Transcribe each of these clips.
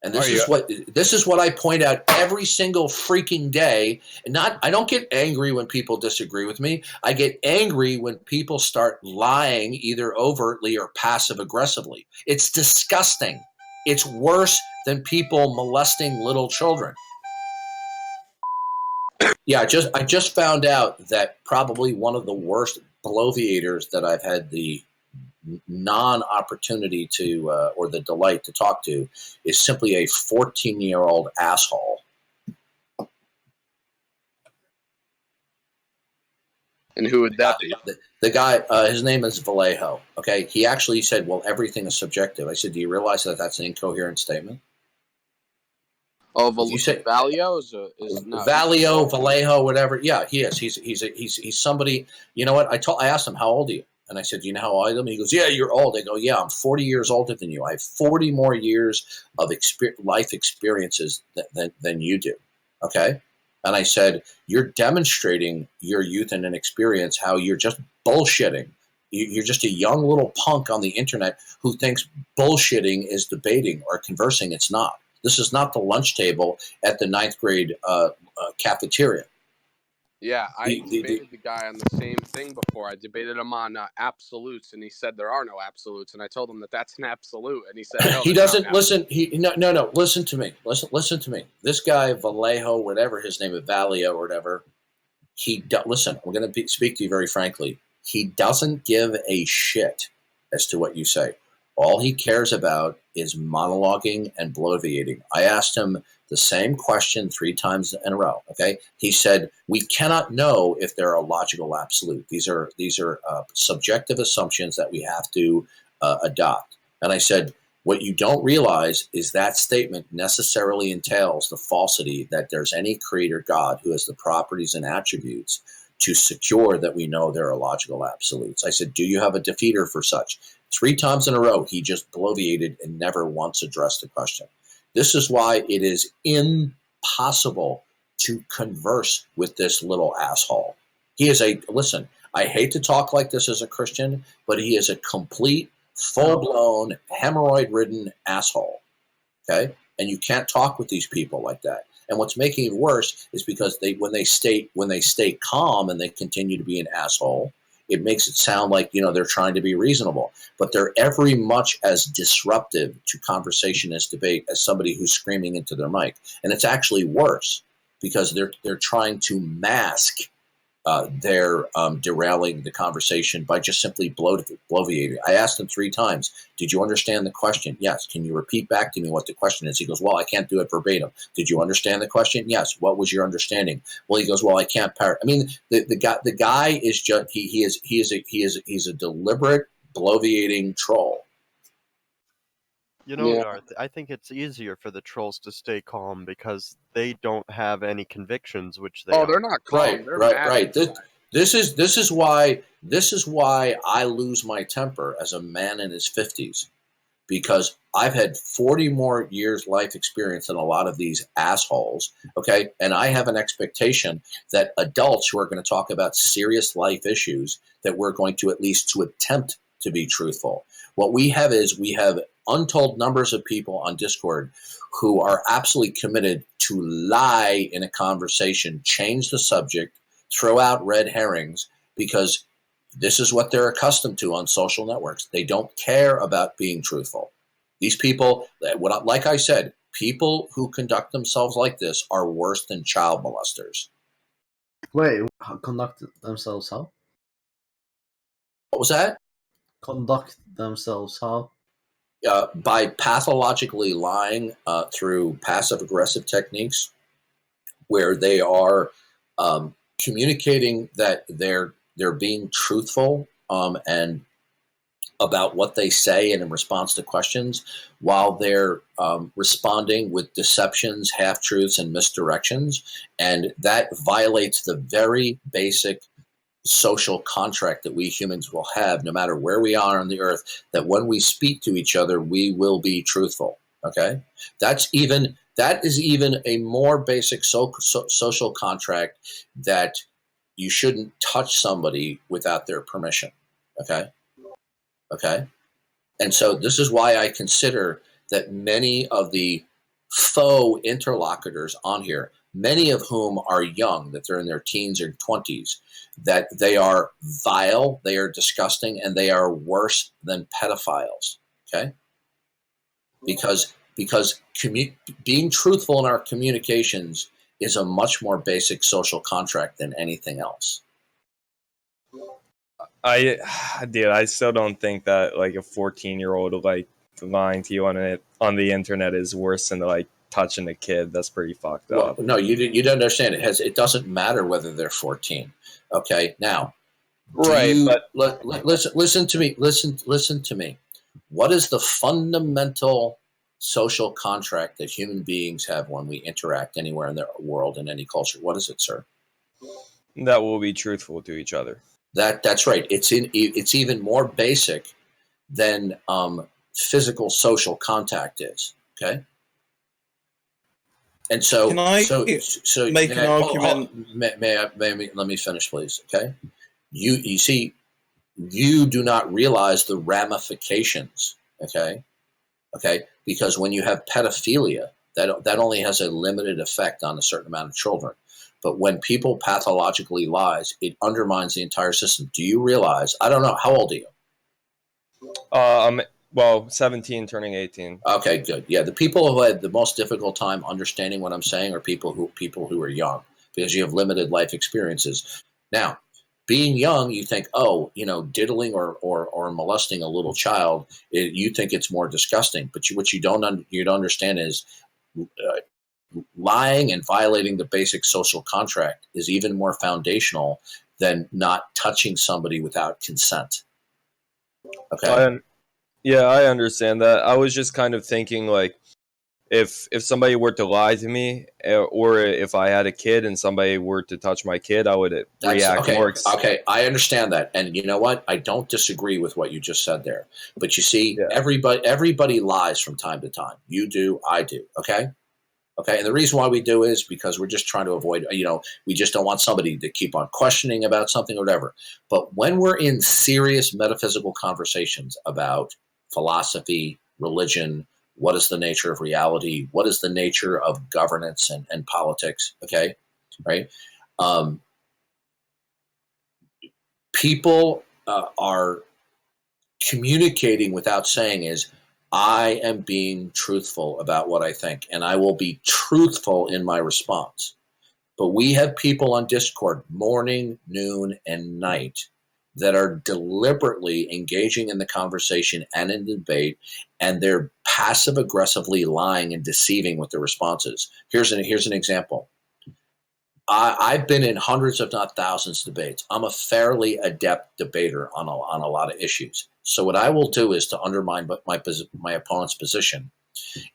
And this is what I point out every single freaking day. And I don't get angry when people disagree with me. I get angry when people start lying either overtly or passive aggressively. It's disgusting. It's worse than people molesting little children. Yeah, I just found out that probably one of the worst bloviators that I've had the non-opportunity to or the delight to talk to is simply a 14-year-old asshole. And who would that be? The guy, his name is Vallejo. Okay, he actually said, "Well, everything is subjective." I said, "Do you realize that that's an incoherent statement?" Oh, Vallejo is not Vallejo, whatever. Yeah, he is. He's somebody. You know what? I asked him, "How old are you?" And I said, "Do you know how old I am?" He goes, "Yeah, you're old." I go, "Yeah, I'm 40 years older than you. I have 40 more years of life experiences than you do." Okay. And I said, "You're demonstrating your youth and inexperience, how you're just bullshitting. You're just a young little punk on the internet who thinks bullshitting is debating or conversing. It's not. This is not the lunch table at the ninth grade cafeteria." Yeah, I debated the guy on the same thing before. I debated him on absolutes, and he said there are no absolutes. And I told him that that's an absolute, and he said no. He doesn't listen. No. Listen to me. Listen to me. This guy Vallejo, whatever his name is, Vallejo or whatever. Listen. I'm going to speak to you very frankly. He doesn't give a shit as to what you say. All he cares about is monologuing and bloviating. I asked him the same question 3 times in a row. Okay, he said we cannot know if they're a logical absolute. These are subjective assumptions that we have to adopt. And I said, what you don't realize is that statement necessarily entails the falsity that there's any creator God who has the properties and attributes to secure that we know there are logical absolutes. I said, do you have a defeater for such? 3 times in a row, he just bloviated and never once addressed the question. This is why it is impossible to converse with this little asshole. He is listen, I hate to talk like this as a Christian, but he is a complete, full-blown, hemorrhoid-ridden asshole. Okay? And you can't talk with these people like that. And what's making it worse is because when they stay calm and they continue to be an asshole, it makes it sound like, they're trying to be reasonable. But they're every much as disruptive to conversation as debate as somebody who's screaming into their mic. And it's actually worse because they're trying to mask their derailing the conversation by just simply bloviating. I asked him 3 times, did you understand the question? Yes. Can you repeat back to me what the question is? He goes, well, I can't do it verbatim. Did you understand the question? Yes. What was your understanding? Well, he goes, well, I can't parrot. I mean, the guy is just he's a deliberate bloviating troll. Darth, I think it's easier for the trolls to stay calm because they don't have any convictions, which they they're not calm. Right. This is why I lose my temper as a man in his 50s, because I've had 40 more years life experience than a lot of these assholes. Okay, and I have an expectation that adults who are going to talk about serious life issues, that we're going to at least to attempt to be truthful. What we have untold numbers of people on Discord who are absolutely committed to lie in a conversation, change the subject, throw out red herrings, because this is what they're accustomed to on social networks. They don't care about being truthful. These people, like I said, people who conduct themselves like this are worse than child molesters. Wait, conduct themselves how? What was that? Conduct themselves how? By pathologically lying through passive-aggressive techniques, where they are communicating that they're being truthful and about what they say and in response to questions, while they're responding with deceptions, half-truths, and misdirections. And that violates the very basic social contract that we humans will have no matter where we are on the earth, that when we speak to each other, we will be truthful. Okay? That is even a more basic social contract, that you shouldn't touch somebody without their permission. Okay? And so this is why I consider that many of the faux interlocutors on here, many of whom are young, that they're in their teens or 20s, that they are vile, they are disgusting, and they are worse than pedophiles. Okay? Because being truthful in our communications is a much more basic social contract than anything else. I still don't think that like a 14-year-old like lying to you on the internet is worse than like touching a kid. That's pretty fucked up. Well, no, you don't understand. It doesn't matter whether they're 14. Okay, now, listen to me. Listen to me. What is the fundamental social contract that human beings have when we interact anywhere in the world, in any culture? What is it, sir? That will be truthful to each other. That's right. It's even more basic than physical social contact is. Okay. And so, Can I make an argument? Let me finish, please. Okay. You see, you do not realize the ramifications. Okay. Because when you have pedophilia, that only has a limited effect on a certain amount of children. But when people pathologically lies, it undermines the entire system. Do you realize? I don't know. How old are you? I'm 17, turning 18. Okay, good. Yeah, the people who had the most difficult time understanding what I'm saying are people who are young, because you have limited life experiences. Now, being young, you think, diddling or molesting a little child, you think it's more disgusting. But what you don't understand is lying and violating the basic social contract is even more foundational than not touching somebody without consent. Okay. I understand that. I was just kind of thinking like, if somebody were to lie to me, or if I had a kid and somebody were to touch my kid, I would react more. Okay, I understand that, and you know what? I don't disagree with what you just said there. But you see, everybody lies from time to time. You do, I do. Okay, and the reason why we do is because we're just trying to avoid. We just don't want somebody to keep on questioning about something or whatever. But when we're in serious metaphysical conversations about philosophy, religion, what is the nature of reality? What is the nature of governance and politics? Okay, right? People are communicating without saying is, I am being truthful about what I think, and I will be truthful in my response. But we have people on Discord morning, noon, and night that are deliberately engaging in the conversation and in the debate, and they're passive aggressively lying and deceiving with their responses. Here's an example. I've been in hundreds, if not thousands, of debates. I'm a fairly adept debater on a lot of issues. So what I will do is to undermine my opponent's position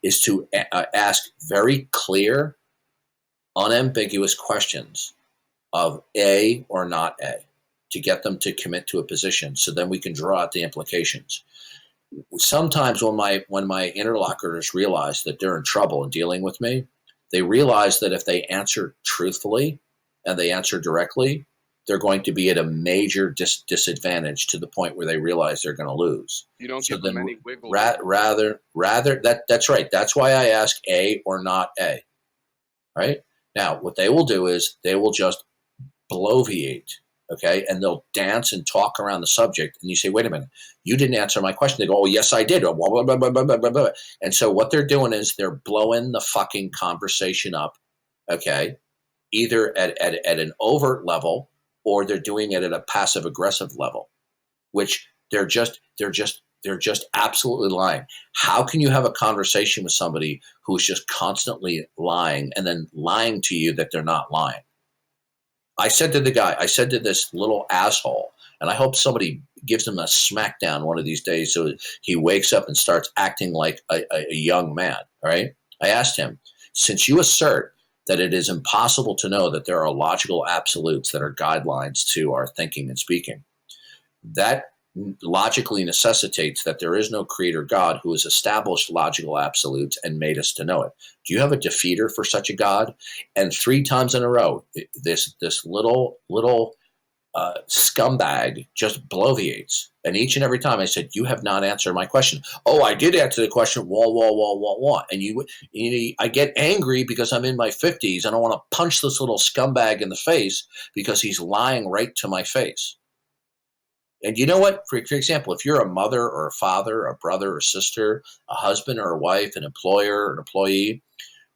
is to ask very clear, unambiguous questions of A or not A, to get them to commit to a position, so then we can draw out the implications. Sometimes when my interlocutors realize that they're in trouble in dealing with me, they realize that if they answer truthfully and they answer directly, they're going to be at a major disadvantage, to the point where they realize they're going to lose. You don't give them any wiggle. Rather, that's right. That's why I ask A or not A. Right? Now, what they will do is they will just bloviate, okay? And they'll dance and talk around the subject. And you say, wait a minute, you didn't answer my question. They go, oh, yes, I did. Blah, blah, blah, blah, blah, blah, blah. And so what they're doing is they're blowing the fucking conversation up, okay? Either at an overt level, or they're doing it at a passive aggressive level, which they're just absolutely lying. How can you have a conversation with somebody who's just constantly lying and then lying to you that they're not lying? I said to this little asshole, and I hope somebody gives him a smackdown one of these days so he wakes up and starts acting like a young man, all right? I asked him, since you assert that it is impossible to know that there are logical absolutes that are guidelines to our thinking and speaking, that logically necessitates that there is no creator God who has established logical absolutes and made us to know it. Do you have a defeater for such a God? And 3 times in a row, this little scumbag just bloviates. And each and every time I said, you have not answered my question. Oh, I did answer the question. Wah. And I get angry because I'm in my 50s and I want to punch this little scumbag in the face because he's lying right to my face. And you know what? For example, if you're a mother or a father, a brother or sister, a husband or a wife, an employer or an employee,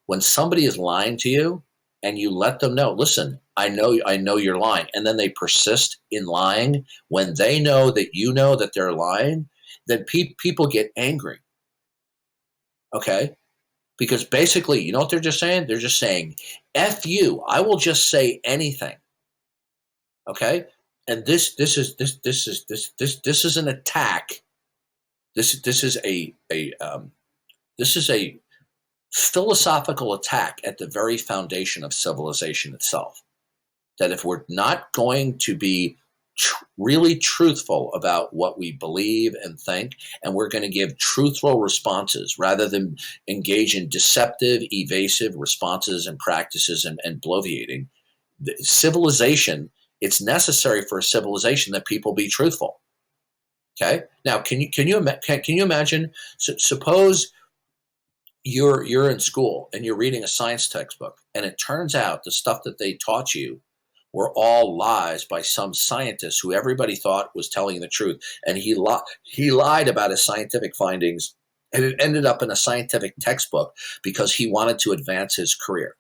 when somebody is lying to you and you let them know, listen, I know you're lying, and then they persist in lying when they know that they're lying, then people get angry. Okay? Because basically, you know what they're just saying? They're just saying, F you, I will just say anything. Okay? And this is an attack. This is a philosophical attack at the very foundation of civilization itself. That if we're not going to be really truthful about what we believe and think, and we're going to give truthful responses rather than engage in deceptive, evasive responses and practices and bloviating, civilization, it's necessary for a civilization that people be truthful. Okay. Now, can you imagine? Suppose you're in school and you're reading a science textbook, and it turns out the stuff that they taught you were all lies by some scientist who everybody thought was telling the truth, and he lied about his scientific findings, and it ended up in a scientific textbook because he wanted to advance his career.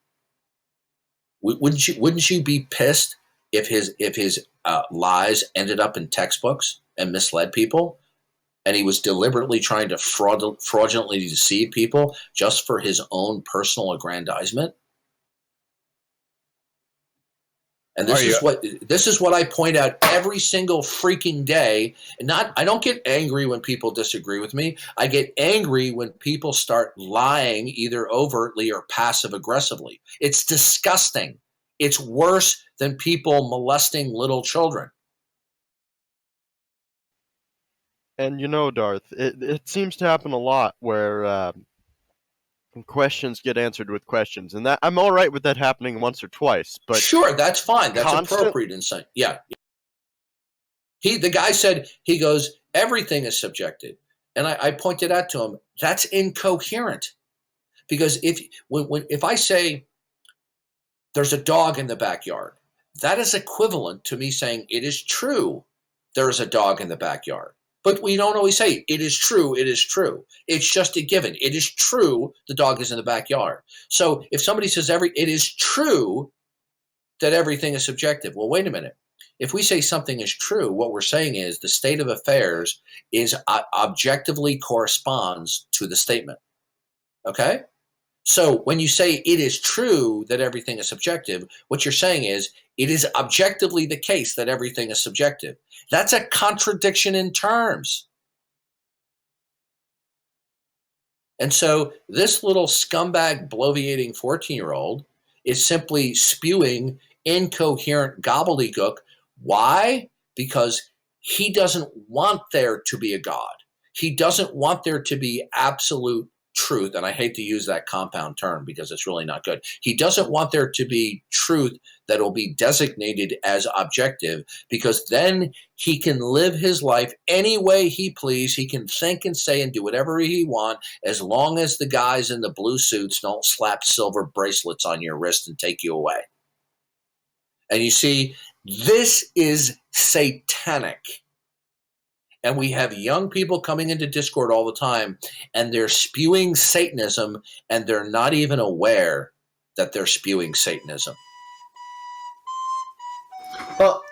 Wouldn't you be pissed if his lies ended up in textbooks and misled people, and he was deliberately trying to fraudulently deceive people just for his own personal aggrandizement? And this is what I point out every single freaking day. And I don't get angry when people disagree with me. I get angry when people start lying either overtly or passive aggressively. It's disgusting. It's worse than people molesting little children. And you know, Darth, it seems to happen a lot where questions get answered with questions, and that I'm all right with that happening once or twice. But sure, that's fine. That's appropriate insight. Yeah. The guy said, he goes, everything is subjective, and I pointed out to him that's incoherent, because if I say there's a dog in the backyard, that is equivalent to me saying it is true there is a dog in the backyard. But we don't always say it is true, it is true. It's just a given. It is true the dog is in the backyard. So if somebody says it is true that everything is subjective, well, wait a minute. If we say something is true, what we're saying is the state of affairs is objectively corresponds to the statement. Okay? So when you say it is true that everything is subjective, what you're saying is it is objectively the case that everything is subjective. That's a contradiction in terms. And so this little scumbag bloviating 14-year-old is simply spewing incoherent gobbledygook. Why? Because he doesn't want there to be a God. He doesn't want there to be absolute truth, and I hate to use that compound term because it's really not good. He doesn't want there to be truth that will be designated as objective, because then he can live his life any way he please. He can think and say and do whatever he wants, as long as the guys in the blue suits don't slap silver bracelets on your wrist and take you away. And you see, this is satanic. And we have young people coming into Discord all the time, and they're spewing Satanism, and they're not even aware that they're spewing Satanism. Well,